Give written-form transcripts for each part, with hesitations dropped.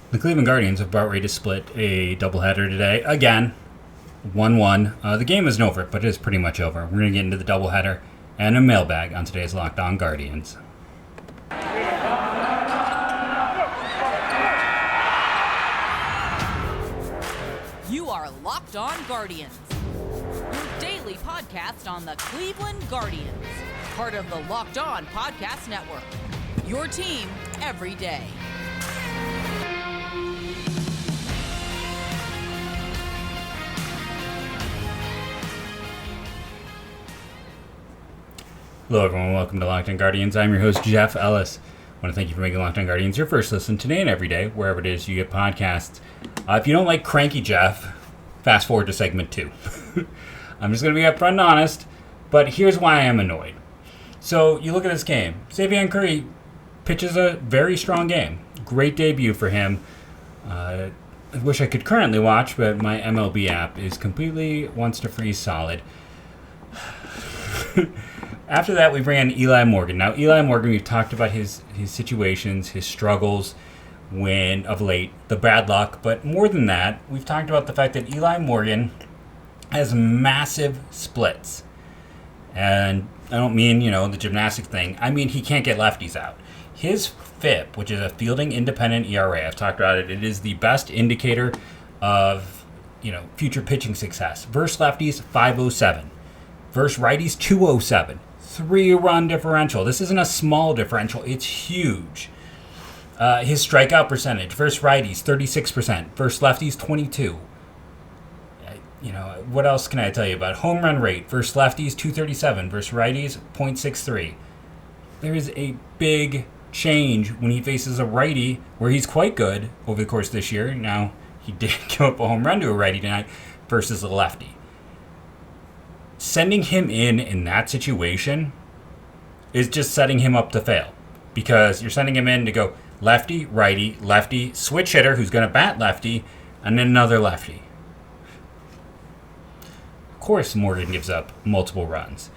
The Cleveland Guardians have about ready to split a doubleheader today. Again, 1-1. The game isn't over, but it is pretty much over. We're going to get into the doubleheader and a mailbag on today's Locked On Guardians. You are Locked On Guardians, your daily podcast on the Cleveland Guardians, part of the Locked On Podcast Network, your team every day. Hello everyone, welcome to Locked On Guardians. I'm your host, Jeff Ellis. I want to thank you for making Locked On Guardians your first listen today and every day, wherever it is you get podcasts. If you don't like cranky Jeff, fast forward to segment 2. I'm just going to be upfront and honest, but here's why I am annoyed. So, you look at this game. Xazvion Curry pitches a very strong game. Great debut for him. I wish I could currently watch, but my MLB app is completely wants to freeze solid. After that, we bring in Eli Morgan. Now, Eli Morgan, we've talked about his situations, his struggles of late, the bad luck. But more than that, we've talked about the fact that Eli Morgan has massive splits. And I don't mean, the gymnastic thing. I mean, he can't get lefties out. His FIP, which is a fielding independent ERA, I've talked about it. It is the best indicator of, future pitching success. Versus lefties, 507. Versus righties, 207. 3-run differential. This isn't a small differential. It's huge. His strikeout percentage versus righties, 36%. Versus lefties, 22. What else can I tell you about? Home run rate versus lefties, 237. Versus righties, 0.63. There is a big change when he faces a righty where he's quite good over the course of this year. Now, he did give up a home run to a righty tonight versus a lefty. Sending him in that situation is just setting him up to fail, because you're sending him in to go lefty, lefty, switch hitter who's going to bat lefty, and then another lefty. Of course, Morgan gives up multiple runs.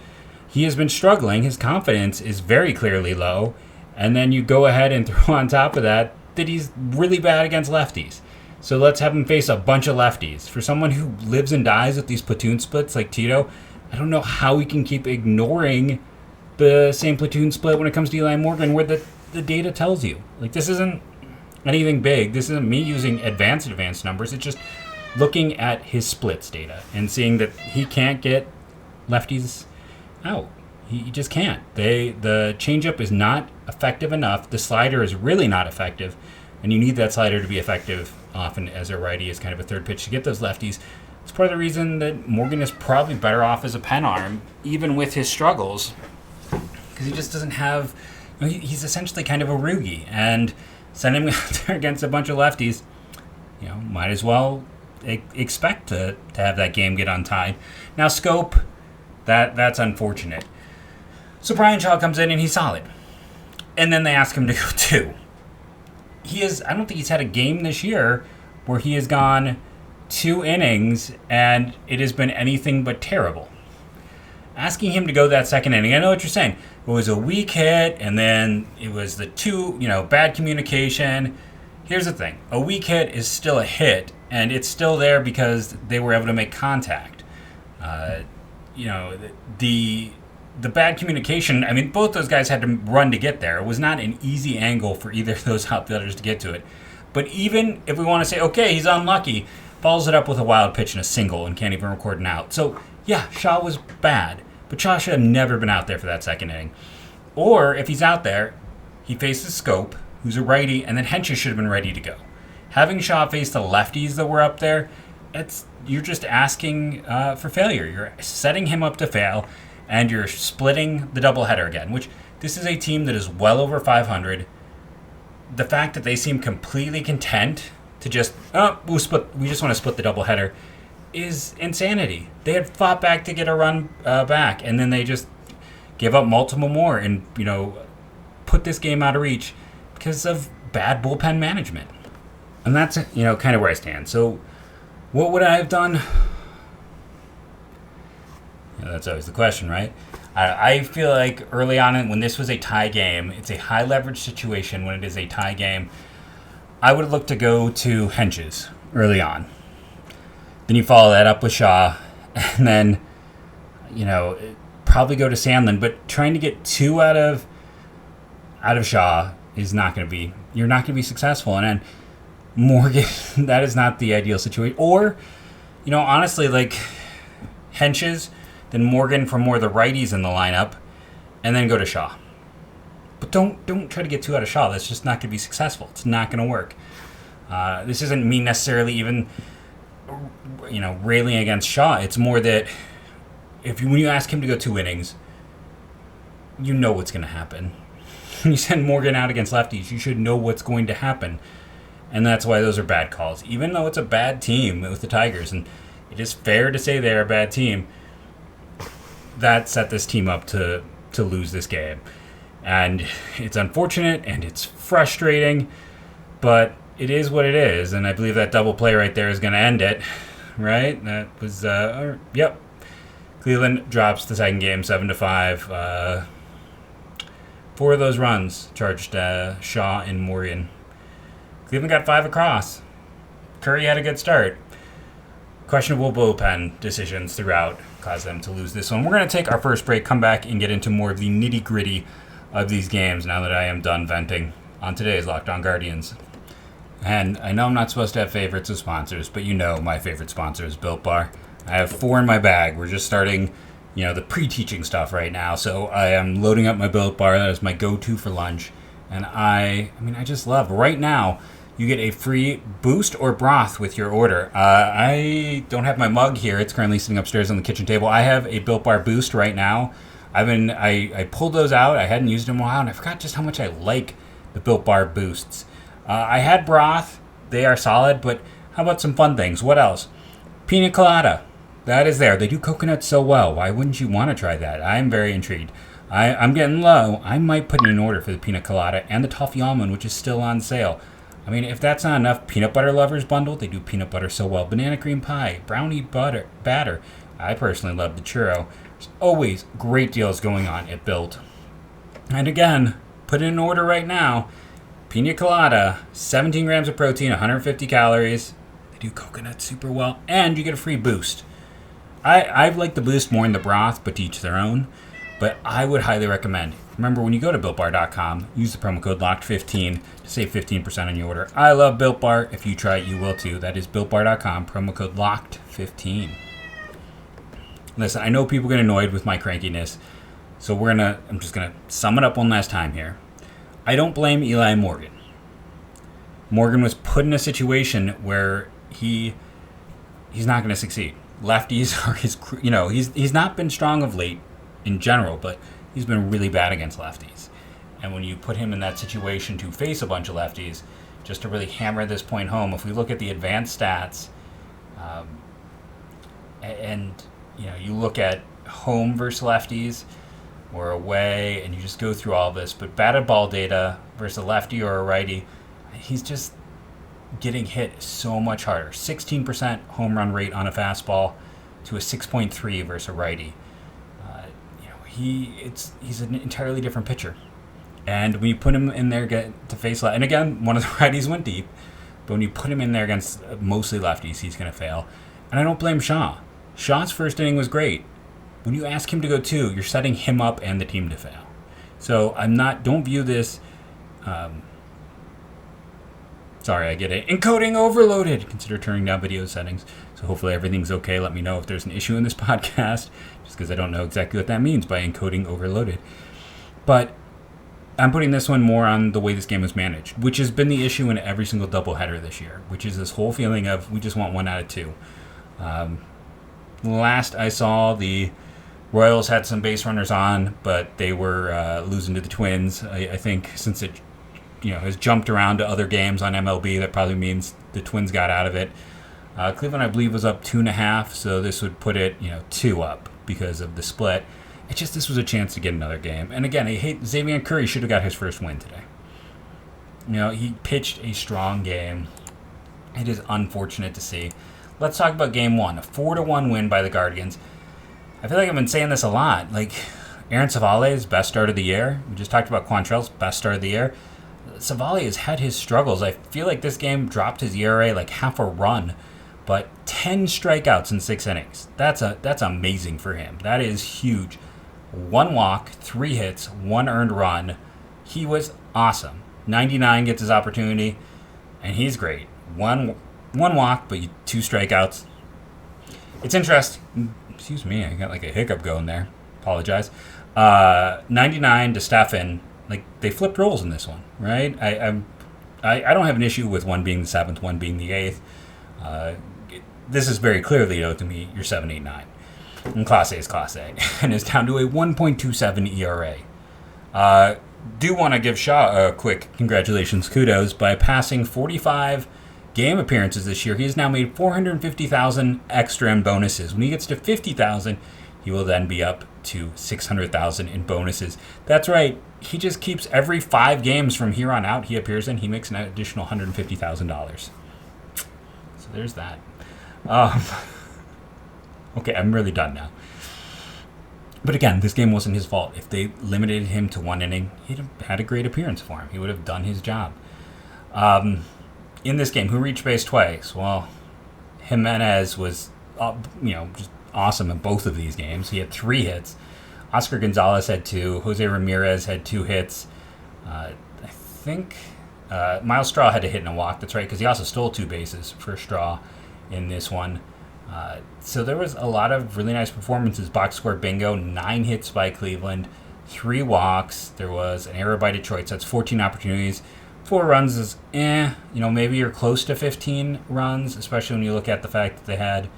He has been struggling. His confidence is very clearly low, and then you go ahead and throw on top of that he's really bad against lefties. So let's have him face a bunch of lefties. For someone who lives and dies with these platoon splits like Tito, I don't know how we can keep ignoring the same platoon split when it comes to Eli Morgan, where the data tells you. This isn't anything big. This isn't me using advanced numbers. It's just looking at his splits data and seeing that he can't get lefties out. He just can't. The changeup is not effective enough. The slider is really not effective, and you need that slider to be effective often as a righty, as kind of a third pitch to get those lefties. It's part of the reason that Morgan is probably better off as a pen arm, even with his struggles, because he just doesn't have. He's essentially kind of a Rugi, and sending him out there against a bunch of lefties, might as well expect to have that game get untied. Now, scope, that's unfortunate. So Bryan Shaw comes in and he's solid, and then they ask him to go 2. I don't think he's had a game this year where he has gone 2 innings and it has been anything but terrible. Asking him to go that second inning, I know what you're saying. It was a weak hit, and then it was the 2, bad communication. Here's the thing. A weak hit is still a hit, and it's still there because they were able to make contact. The bad communication, both those guys had to run to get there. It was not an easy angle for either of those outfielders to get to it. But even if we want to say, okay, he's unlucky, follows it up with a wild pitch and a single and can't even record an out. So, yeah, Shaw was bad, but Shaw should have never been out there for that second inning. Or, if he's out there, he faces Scope, who's a righty, and then Henches should have been ready to go. Having Shaw face the lefties that were up there, you're just asking for failure. You're setting him up to fail, and you're splitting the doubleheader again, which this is a team that is well over 500. The fact that they seem completely content to just, we just want to split the doubleheader is insanity. They had fought back to get a run back, and then they just give up multiple more and, put this game out of reach because of bad bullpen management. And that's, kind of where I stand. So what would I have done? That's always the question, right? I feel like early on when this was a tie game, it's a high leverage situation when it is a tie game. I would look to go to Henches early on. Then you follow that up with Shaw, and then, probably go to Sandlin. But trying to get 2 out of Shaw is not going to be, you're not going to be successful. And then Morgan, that is not the ideal situation. Or, honestly, like Henches, then Morgan for more of the righties in the lineup, and then go to Shaw. But don't try to get 2 out of Shaw. That's just not going to be successful. It's not going to work. This isn't me necessarily even, railing against Shaw. It's more that when you ask him to go 2 innings, you know what's going to happen. When you send Morgan out against lefties, you should know what's going to happen. And that's why those are bad calls. Even though it's a bad team with the Tigers, and it is fair to say they're a bad team, that set this team up to lose this game. And it's unfortunate and it's frustrating, but it is what it is. And I believe that double play right there is going to end it, right? That was, yep. Cleveland drops the second game 7-5. 4 of those runs charged Shaw and Morgan. Cleveland got 5 across. Curry had a good start. Questionable bullpen decisions throughout caused them to lose this one. We're going to take our first break, come back, and get into more of the nitty-gritty of these games now that I am done venting on today's Locked On Guardians. And I know I'm not supposed to have favorites of sponsors, but my favorite sponsor is Built Bar. I have 4 in my bag. We're just starting, the pre-teaching stuff right now. So I am loading up my Built Bar. That is my go-to for lunch. And I just love. Right now, you get a free boost or broth with your order. I don't have my mug here. It's currently sitting upstairs on the kitchen table. I have a Built Bar boost right now. I pulled those out. I hadn't used them in a while, and I forgot just how much I like the Built Bar boosts. I had broth. They are solid, but how about some fun things? What else? Pina colada. That is there. They do coconut so well. Why wouldn't you want to try that? I'm very intrigued. I'm getting low. I might put in an order for the pina colada and the toffee almond, which is still on sale. If that's not enough, peanut butter lovers bundle. They do peanut butter so well. Banana cream pie, brownie batter. I personally love the churro. There's always great deals going on at Built. And again, put in an order right now. Pina colada, 17 grams of protein, 150 calories. They do coconut super well, and you get a free boost. I like the boost more in the broth, but to each their own. But I would highly recommend. Remember, when you go to BuiltBar.com, use the promo code LOCKED15 to save 15% on your order. I love Built Bar. If you try it, you will too. That is BuiltBar.com, promo code LOCKED15. Listen, I know people get annoyed with my crankiness, so I'm just going to sum it up one last time here. I don't blame Eli Morgan. Morgan was put in a situation where he's not going to succeed. Lefties are he's not been strong of late in general, but he's been really bad against lefties. And when you put him in that situation to face a bunch of lefties, just to really hammer this point home, if we look at the advanced stats, you look at home versus lefties or away, and you just go through all this, but batted ball data versus a lefty or a righty, he's just getting hit so much harder. 16% home run rate on a fastball to a 6.3 versus a righty. He's an entirely different pitcher. And when you put him in there to face and again, one of the righties went deep, but when you put him in there against mostly lefties, he's going to fail. And I don't blame Shaw. Shaw's first inning was great. When you ask him to go 2, you're setting him up and the team to fail. So don't view this, sorry, I get it. Encoding overloaded. Consider turning down video settings. So hopefully everything's okay. Let me know if there's an issue in this podcast, just because I don't know exactly what that means by encoding overloaded. But I'm putting this one more on the way this game was managed, which has been the issue in every single doubleheader this year, which is this whole feeling of we just want 1 out of 2. Last I saw, the Royals had some base runners on, but they were losing to the Twins. I think since it has jumped around to other games on MLB, that probably means the Twins got out of it. Cleveland, I believe, was up 2.5, so this would put it 2 up because of the split. It's just this was a chance to get another game. And again, Xazvion Curry should have got his first win today. He pitched a strong game. It is unfortunate to see. Let's talk about Game 1, a 4-1 win by the Guardians. I feel like I've been saying this a lot. Like, Aaron Civale's best start of the year. We just talked about Quantrell's best start of the year. Civale has had his struggles. I feel like this game dropped his ERA like half a run, but 10 strikeouts in 6 innings. That's amazing for him. That is huge. 1 walk, 3 hits, 1 earned run. He was awesome. 99 gets his opportunity, and he's great. One walk, but 2 strikeouts. It's interesting. Excuse me, I got like a hiccup going there. Apologize. 99 to Stefan, like they flipped roles in this one, right? I don't have an issue with one being the 7th, one being the 8th. This is very clearly, though, to me, your 7, 8, 9. And Class A is Class A, and is down to a 1.27 ERA. Do want to give Shaw a quick congratulations, kudos, by passing 45 game appearances this year. He has now made $450,000 extra in bonuses. When he gets to 50,000, he will then be up to 600,000 in bonuses. That's right. He just keeps every 5 games from here on out he appears in, he makes an additional $150,000. So there's that. Okay, I'm really done now. But again, this game wasn't his fault. If they limited him to 1 inning, he'd have had a great appearance for him. He would have done his job. In this game, who reached base twice? Well, Gimenez was, just awesome in both of these games. He had 3 hits. Oscar Gonzalez had 2. Jose Ramirez had 2 hits. I think Miles Straw had a hit and a walk. That's right, because he also stole 2 bases for Straw in this one. So there was a lot of really nice performances. Box score bingo, 9 hits by Cleveland, 3 walks. There was an error by Detroit, so that's 14 opportunities. 4 runs is, maybe you're close to 15 runs, especially when you look at the fact that they had,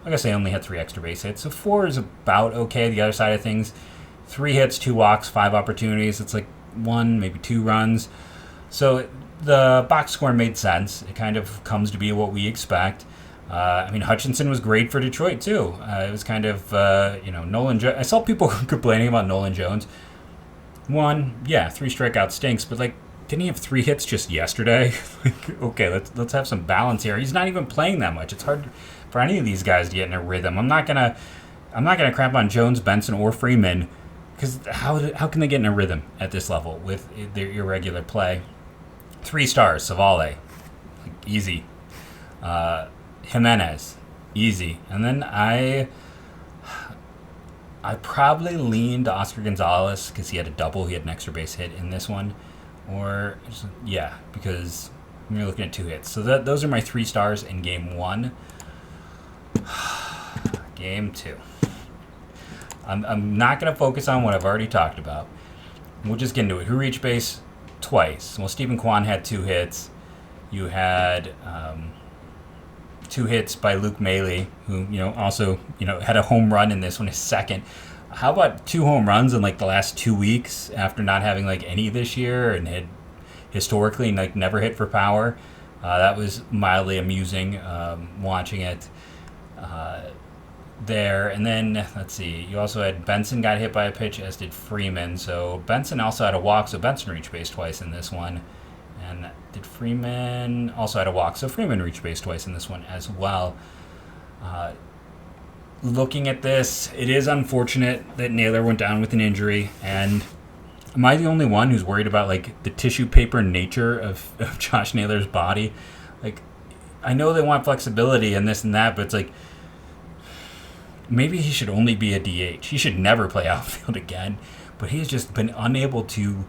I guess they only had 3 extra base hits. So 4 is about okay. The other side of things, 3 hits, 2 walks, 5 opportunities. It's like 1, maybe 2 runs. So the box score made sense. It kind of comes to be what we expect. Hutchinson was great for Detroit, too. It was kind of, Nolan Jones. I saw people complaining about Nolan Jones. 3 strikeouts stinks, but, didn't he have 3 hits just yesterday? Okay, let's have some balance here. He's not even playing that much. It's hard for any of these guys to get in a rhythm. I'm not gonna crap on Jones, Benson, or Freeman, because how can they get in a rhythm at this level with their irregular play? 3 stars, Civale, easy. Gimenez, easy. And then I probably leaned to Oscar Gonzalez because he had a double. He had an extra base hit in this one. Because you're looking at 2 hits. So those are my 3 stars in Game 1. Game 2. I'm not going to focus on what I've already talked about. We'll just get into it. Who reached base twice? Well, Steven Kwan had 2 hits. You had 2 hits by Luke Mailey, who also had a home run in this one, his second. How about 2 home runs in the last 2 weeks after not having any this year, and had historically never hit for power? That was mildly amusing watching it there. And then let's see, you also had Benson got hit by a pitch, as did Freeman. So Benson also had a walk, so Benson reached base twice in this one. And did Freeman also had a walk, so Freeman reached base twice in this one as well. Looking at this, it is unfortunate that Naylor went down with an injury, and am I the only one who's worried about the tissue paper nature of Josh Naylor's body? I know they want flexibility and this and that, but it's maybe he should only be a DH. He should never play outfield again, but he's just been unable to.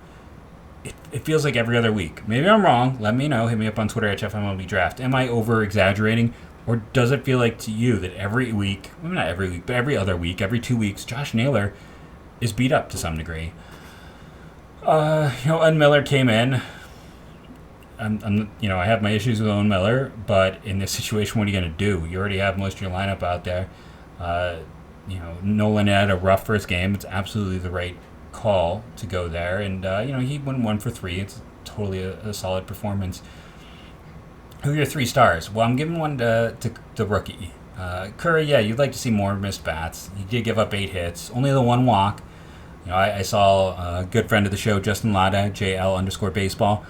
It feels like every other week. Maybe I'm wrong. Let me know. Hit me up on Twitter at @FMLBDraft. Am I over-exaggerating? Or does it feel like to you that every week, well, not every week, but every other week, every 2 weeks, Josh Naylor is beat up to some degree? Owen Miller came in. I have my issues with Owen Miller, but in this situation, what are you going to do? You already have most of your lineup out there. Nolan had a rough first game. It's absolutely the right call to go there, and he went 1 for 3. It's totally a solid performance. Who are your 3 stars? Well, I'm giving one to the rookie. Curry, you'd like to see more missed bats. He did give up 8 hits, only the 1 walk. I saw a good friend of the show, Justin Lada, JL_baseball,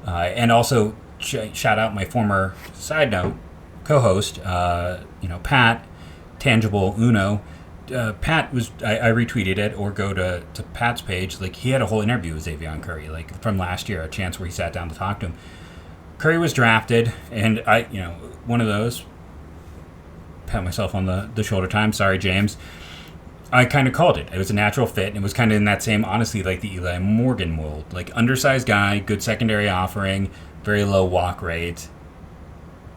and also shout out my former side note co-host, Pat, Tangible Uno. Pat was, I retweeted it, or go to Pat's page. Like, he had a whole interview with Xazvion Curry, like from last year, a chance where he sat down to talk to him. Curry was drafted, and one of those, pat myself on the shoulder time, sorry, James. I kind of called it. It was a natural fit, and it was kind of in that same, honestly, like the Eli Morgan mold. Like, undersized guy, good secondary offering, very low walk rate,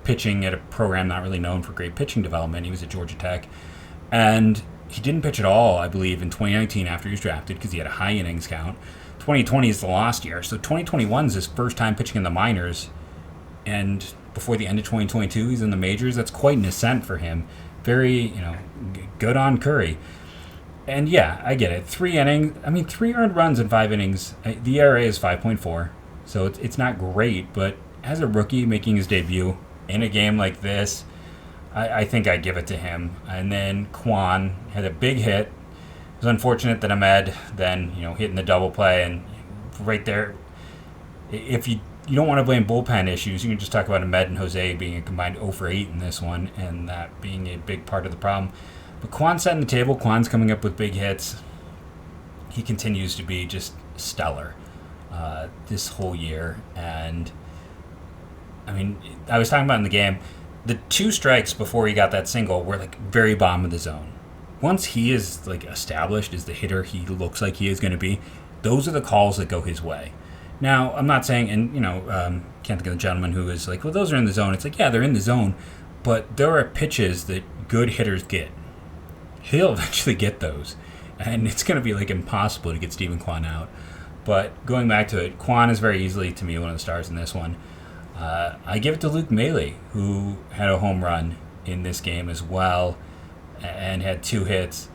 pitching at a program not really known for great pitching development. He was at Georgia Tech. And he didn't pitch at all, I believe, in 2019 after he was drafted because he had a high innings count. 2020 is the lost year. So 2021 is his first time pitching in the minors. And before the end of 2022, he's in the majors. That's quite an ascent for him. Very, good on Curry. And yeah, I get it. 3 earned runs in 5 innings. The ERA is 5.4. So it's not great, but as a rookie making his debut in a game like this, I think I give it to him. And then Kwan had a big hit. It was unfortunate that Ahmed then, hitting the double play, and right there, if you don't want to blame bullpen issues, you can just talk about Ahmed and Jose being a combined 0 for 8 in this one, and that being a big part of the problem. But Kwan's setting the table. Kwan's coming up with big hits. He continues to be just stellar this whole year. And, I was talking about in the game, the 2 strikes before he got that single were like very bottom of the zone. Once he is like established as the hitter he looks like he is going to be, those are the calls that go his way. Now, I'm not saying, and can't think of the gentleman who is like, well, those are in the zone. It's like, yeah, they're in the zone, but there are pitches that good hitters get. He'll eventually get those, and it's going to be like impossible to get Steven Kwan out. But going back to it, Kwan is very easily, to me, one of the stars in this one. I give it to Luke Maile, who had a home run in this game as well, and had 2 hits.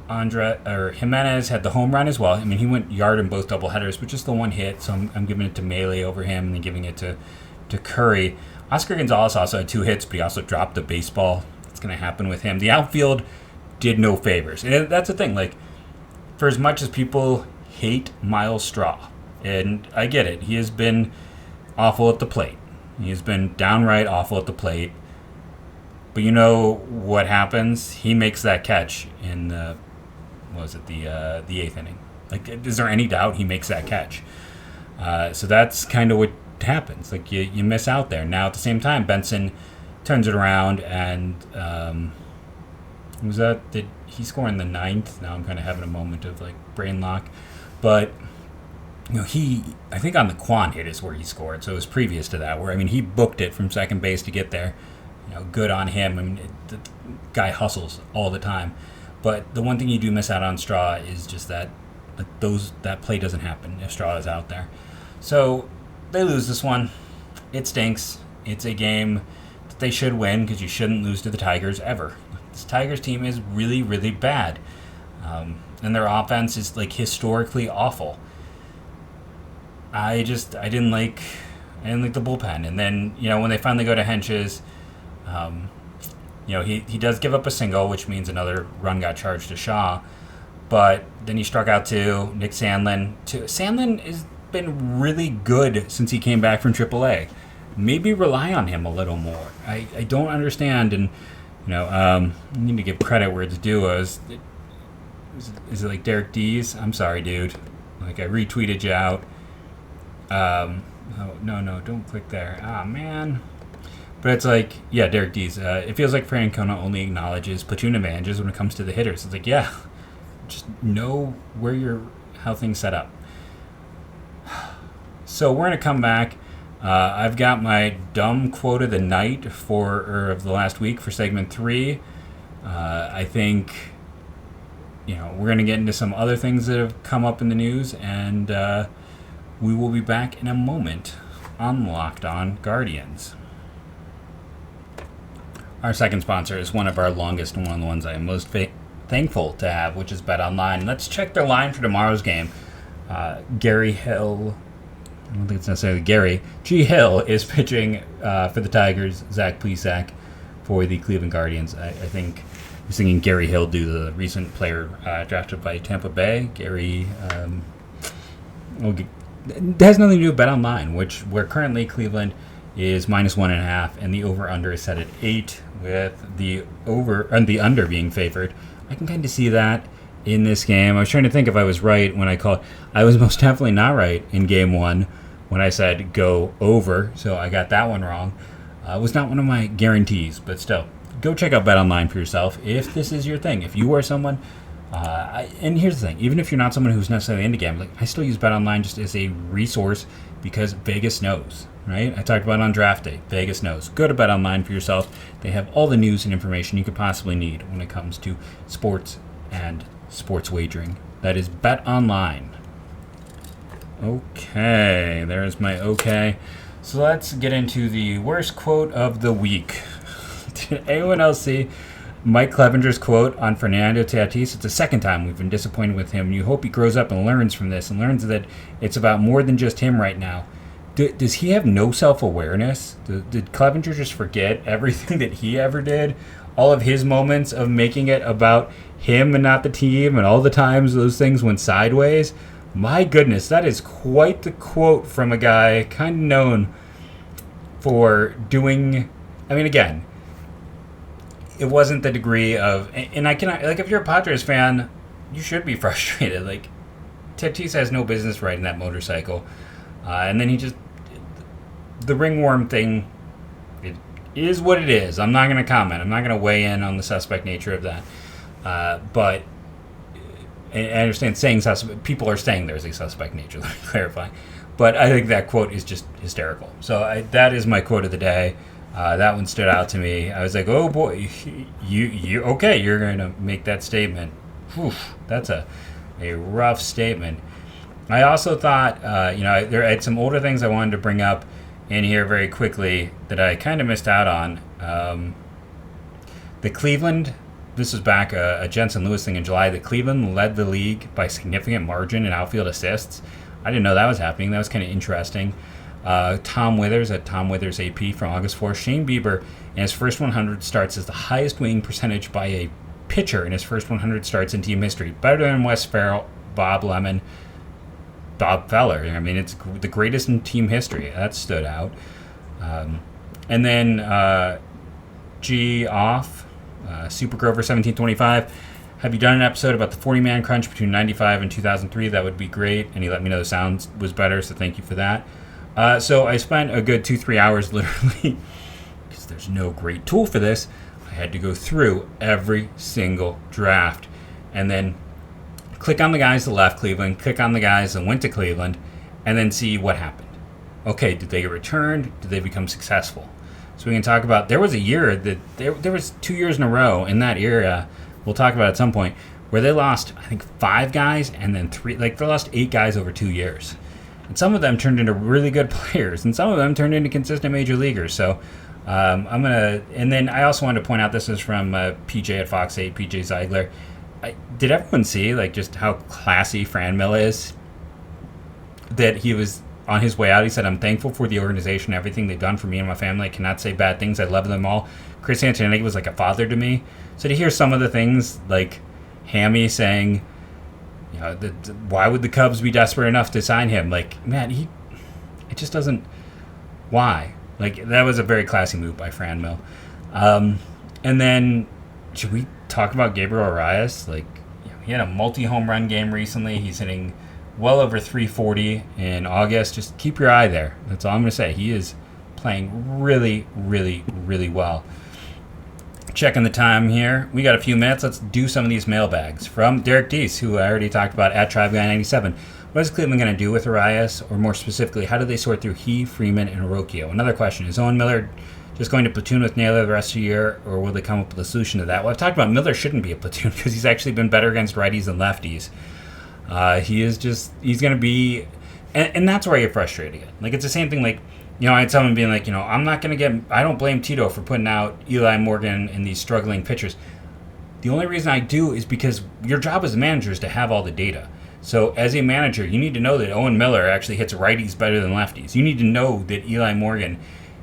Gimenez had the home run as well. He went yard in both doubleheaders, but just the 1 hit, so I'm giving it to Maile over him, and then giving it to Curry. Oscar Gonzalez also had 2 hits, but he also dropped the baseball. That's going to happen with him. The outfield did no favors. And that's the thing, like, for as much as people hate Miles Straw, and I get it, he has been awful at the plate. He has been downright awful at the plate. But you know what happens? He makes that catch in the 8th inning. Like, is there any doubt he makes that catch? So that's kind of what happens. Like, you miss out there. Now, at the same time, Benson turns it around, and did he score in the 9th? Now I'm kind of having a moment of like brain lock. But I think on the Kwan hit is where he scored. So it was previous to that, where he booked it from second base to get there. Good on him. The guy hustles all the time. But the one thing you do miss out on Straw is just that play doesn't happen if Straw is out there. So they lose this one. It stinks. It's a game that they should win, because you shouldn't lose to the Tigers ever. This Tigers team is really, really bad. And their offense is like historically awful. I didn't like the bullpen. And then, when they finally go to Hench's, he does give up a single, which means another run got charged to Shaw. But then he struck out 2. Nick Sandlin. Sandlin has been really good since he came back from AAA. Maybe rely on him a little more. I don't understand. And, you need to give credit where it's due. Is it like Derek Dees? I'm sorry, dude. Like, I retweeted you out. No, don't click there. Ah, man. But it's like, yeah, Derek Dees. It feels like Francona only acknowledges platoon advantages when it comes to the hitters. It's like, yeah, just know how things set up. So we're going to come back. I've got my dumb quote of the night of the last week for segment 3. I think, we're going to get into some other things that have come up in the news, and we will be back in a moment on Locked On Guardians. Our second sponsor is one of our longest and one of the ones I am most thankful to have, which is BetOnline. Let's check their line for tomorrow's game. Gary Hill, I don't think it's necessarily Gary. G. Hill is pitching for the Tigers. Zach Plesac for the Cleveland Guardians. I think I was thinking Gary Hill due to the recent player drafted by Tampa Bay. Gary it has nothing to do with BetOnline, where currently Cleveland is -1.5, and the over/under is set at 8, with the over and the under being favored. I can kind of see that in this game. I was trying to think if I was right when I called. I was most definitely not right in game 1 when I said go over, so I got that one wrong. It was not one of my guarantees, but still, go check out BetOnline for yourself if this is your thing. If you are someone, and here's the thing, even if you're not someone who's necessarily into gambling, I still use BetOnline just as a resource because Vegas knows, right? I talked about it on draft day. Vegas knows. Go to BetOnline for yourself. They have all the news and information you could possibly need when it comes to sports and sports wagering. That is BetOnline. Okay, there's my okay. So let's get into the worst quote of the week. Did anyone else see Mike Clevenger's quote on Fernando Tatis? It's the second time we've been disappointed with him. You hope he grows up and learns from this and learns that it's about more than just him right now. Does he have no self-awareness? Did Clevenger just forget everything that he ever did? All of his moments of making it about him and not the team, and all the times those things went sideways? My goodness, that is quite the quote from a guy kind of known for doing... I mean, again, it wasn't the degree of... And I cannot... Like, if you're a Padres fan, you should be frustrated. Like, Tatis has no business riding that motorcycle. And then he just... The ringworm thing, it is what it is. I'm not going to comment. I'm not going to weigh in on the suspect nature of that. But I understand saying people are saying there's a suspect nature. Let me clarify. But I think that quote is just hysterical. So that is my quote of the day. That one stood out to me. I was like, oh boy, you okay? You're going to make that statement. Whew, that's a rough statement. I also thought, I had some older things I wanted to bring up in here very quickly that I kind of missed out on. The Cleveland, this was back a Jensen Lewis thing in July. The Cleveland led the league by significant margin in outfield assists. I didn't know that was happening. That was kind of interesting. Tom Withers at Tom Withers AP from August 4th. Shane Bieber in his first 100 starts is the highest winning percentage by a pitcher in his first 100 starts in team history. Better than Wes Farrell, Bob Lemon, Bob Feller. I mean, it's the greatest in team history. That stood out. And then G off, Super Grover 1725. Have you done an episode about the 40-man crunch between 95 and 2003? That would be great. And he let me know the sound was better, so thank you for that. So I spent a good 2-3 hours literally, because there's no great tool for this. I had to go through every single draft and then click on the guys that left Cleveland, click on the guys that went to Cleveland, and then see what happened. Okay, did they get returned? Did they become successful? So we can talk about, there was a year that, there was 2 years in a row in that era, we'll talk about at some point, where they lost, I think, 5 guys and then 3, like they lost 8 guys over 2 years. And some of them turned into really good players, and some of them turned into consistent major leaguers. So I'm going to, and then I also wanted to point out, this is from PJ at Fox 8, PJ Ziegler. Did everyone see, like, just how classy Franmil is? That he was on his way out, he said, I'm thankful for the organization, everything they've done for me and my family. I cannot say bad things. I love them all. Chris Antonetti was like a father to me. So to hear some of the things, like Hammy saying, you know, why would the Cubs be desperate enough to sign him? Like, man, it just doesn't, why? Like, that was a very classy move by Franmil. And then, should we talk about Gabriel Arias? Like, you know, he had a multi-home run game recently. He's hitting well over 340 in August. Just keep your eye there. That's all I'm going to say. He is playing really, really, really well. Checking the time here. We got a few minutes. Let's do some of these mailbags. From Derek Deese, who I already talked about at TribeGuy97. What is Cleveland going to do with Arias? Or more specifically, how do they sort through he, Freeman, and Orocchio? Another question. Is Owen Miller just going to platoon with Naylor the rest of the year, or will they come up with a solution to that? Well, I've talked about Miller shouldn't be a platoon because he's actually been better against righties than lefties. He's going to be, and that's where I get frustrated again. Like, it's the same thing, like, you know, I had someone being like, you know, I don't blame Tito for putting out Eli Morgan and these struggling pitchers. The only reason I do is because your job as a manager is to have all the data. So as a manager, you need to know that Owen Miller actually hits righties better than lefties. You need to know that Eli Morgan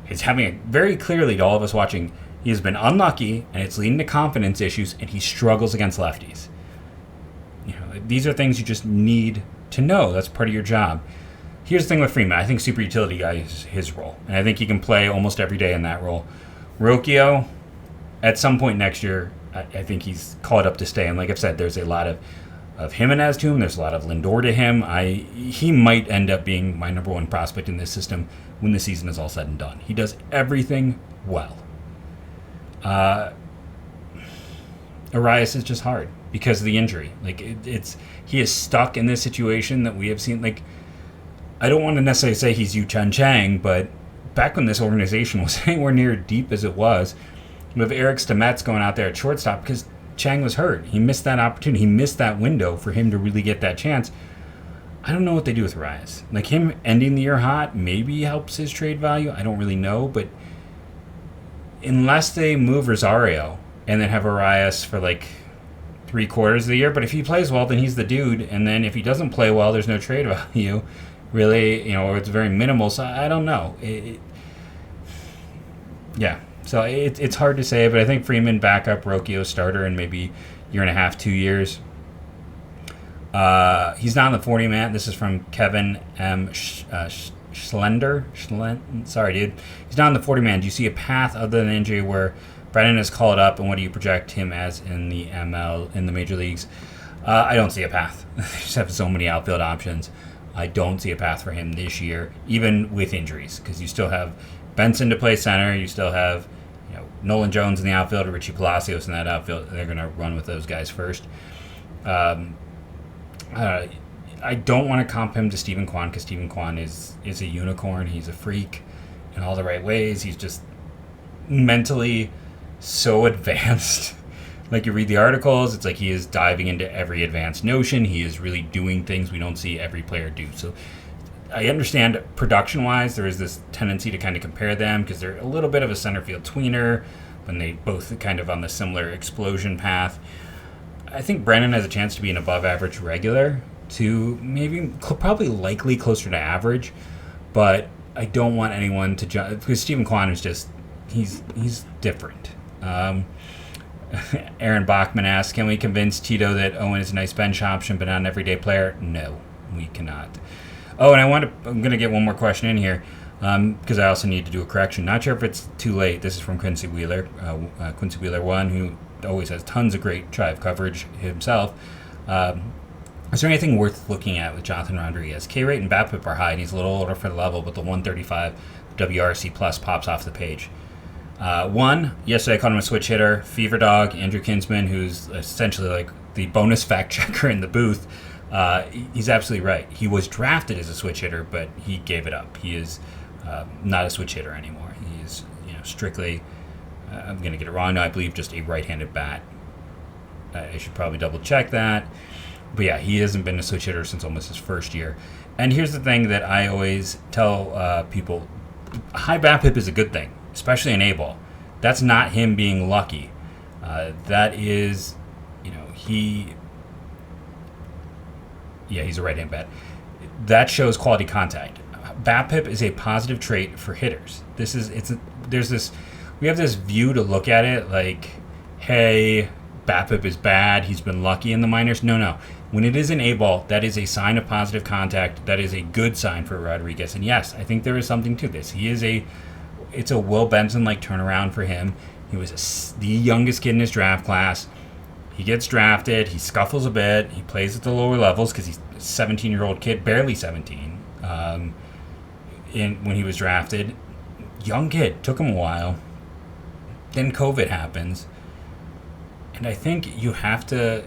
is having very clearly to all of us watching, he has been unlucky and it's leading to confidence issues and he struggles against lefties. You know, these are things you just need to know. That's part of your job. Here's the thing with Freeman. I think super utility guy is his role, and I think he can play almost every day in that role. Rocchio, at some point next year, I think he's called up to stay. And like I've said, there's a lot of Gimenez to him. There's a lot of Lindor to him. He might end up being my number one prospect in this system when the season is all said and done. He does everything well. Arias is just hard because of the injury. Like he is stuck in this situation that we have seen. Like, I don't want to necessarily say he's Yu Chang, but back when this organization was anywhere near deep as it was, with Eric Stamets going out there at shortstop because Chang was hurt. He missed that opportunity. He missed that window for him to really get that chance. I don't know what they do with Arias. Like, him ending the year hot maybe helps his trade value. I don't really know, but unless they move Rosario and then have Arias for like 3/4 of the year, but if he plays well, then he's the dude. And then if he doesn't play well, there's no trade value, really, or it's very minimal. So I don't know. Yeah. So it's hard to say, but I think Freeman backup, Rocchio starter in maybe 1.5, 2 years. He's not on the 40-man. This is from Kevin M. Schlender. Sorry, dude. He's not on the 40-man. Do you see a path other than injury where Brennan is called up, and what do you project him as in the ML, in the major leagues? I don't see a path. They just have so many outfield options. I don't see a path for him this year, even with injuries, because you still have Benson to play center. You still have Nolan Jones in the outfield, or Richie Palacios in that outfield. They're going to run with those guys first. I don't want to comp him to Steven Kwan because Steven Kwan is a unicorn. He's a freak in all the right ways. He's just mentally so advanced. Like, you read the articles, it's like he is diving into every advanced notion. He is really doing things we don't see every player do. So I understand production-wise there is this tendency to kind of compare them because they're a little bit of a center field tweener when they both kind of on the similar explosion path. I think Brennan has a chance to be an above-average regular to maybe probably likely closer to average, but I don't want anyone to judge because Steven Kwan is just he's different. Aaron Bachman asks, can we convince Tito that Owen is a nice bench option but not an everyday player? No, we cannot. Oh, and I'm going to get one more question in here because I also need to do a correction. Not sure if it's too late. This is from Quincy Wheeler, Quincy Wheeler 1, who always has tons of great Tribe coverage himself. Is there anything worth looking at with Jonathan Rodriguez? K-rate and BABIP are high, and he's a little older for the level, but the 135 WRC plus pops off the page. Yesterday I called him a switch hitter. Fever Dog, Andrew Kinsman, who's essentially like the bonus fact checker in the booth, he's absolutely right. He was drafted as a switch hitter, but he gave it up. He is not a switch hitter anymore. He is strictly, I'm going to get it wrong now, I believe just a right-handed bat. I should probably double check that. But yeah, he hasn't been a switch hitter since almost his first year. And here's the thing that I always tell people. High BABIP is a good thing, especially in A-ball. That's not him being lucky. That is, he's a right-hand bat. That shows quality contact. BABIP is a positive trait for hitters. We have this view to look at it like, hey, BABIP is bad, he's been lucky in the minors. No. When it is an A-ball, that is a sign of positive contact. That is a good sign for Rodriguez. And yes, I think there is something to this. It's a Will Benson-like turnaround for him. He was the youngest kid in his draft class. He gets drafted. He scuffles a bit. He plays at the lower levels because he's a 17-year-old kid, barely 17, when he was drafted. Young kid. Took him a while. Then COVID happens. And I think you have to,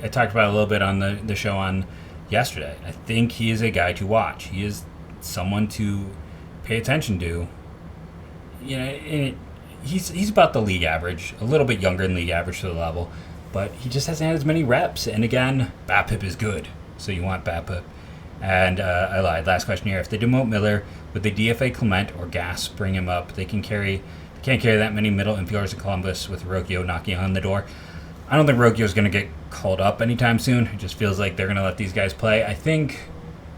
I talked about it a little bit on the show on yesterday. I think he is a guy to watch. He is someone to pay attention to. He's about the league average, a little bit younger than league average to the level, but he just hasn't had as many reps. And again, BABIP is good, so you want BABIP. And I lied. Last question here: if they demote Miller, would they DFA Clement or Gas bring him up? They can't carry that many middle infielders in Columbus with Rocchio knocking on the door. I don't think Rocchio is going to get called up anytime soon. It just feels like they're going to let these guys play. I think,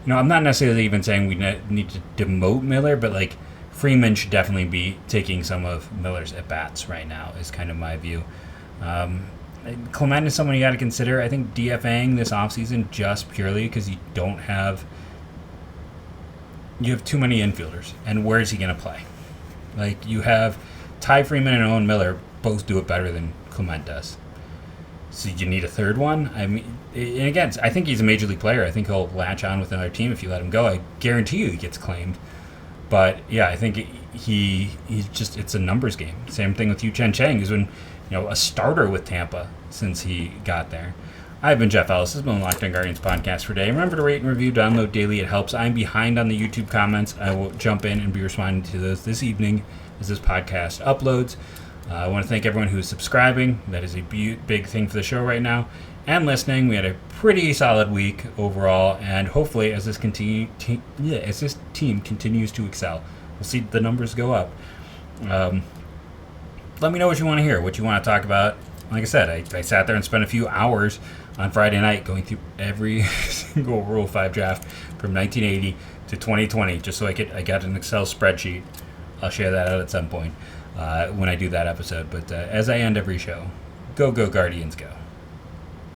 I'm not necessarily even saying we need to demote Miller, but like Freeman should definitely be taking some of Miller's at-bats right now is kind of my view. Clement is someone you got to consider. I think DFAing this offseason just purely because you don't have you have too many infielders, and where is he going to play? Like, you have Ty Freeman and Owen Miller both do it better than Clement does. So you need a third one? I mean, and again, I think he's a major league player. I think he'll latch on with another team if you let him go. I guarantee you he gets claimed. But yeah, I think he's just, it's a numbers game. Same thing with Yu Chen Chang. He's been, a starter with Tampa since he got there. I've been Jeff Ellis. This has been the Locked On Guardians podcast for today. Remember to rate and review, download daily. It helps. I'm behind on the YouTube comments. I will jump in and be responding to those this evening as this podcast uploads. I want to thank everyone who is subscribing. That is a big thing for the show right now. And listening. We had a pretty solid week overall. And hopefully, as this team continues to excel, we'll see the numbers go up. Let me know what you want to hear, what you want to talk about. Like I said, I sat there and spent a few hours on Friday night going through every single Rule 5 draft from 1980 to 2020, just so I got an Excel spreadsheet. I'll share that out at some point when I do that episode. But as I end every show, go Guardians, go.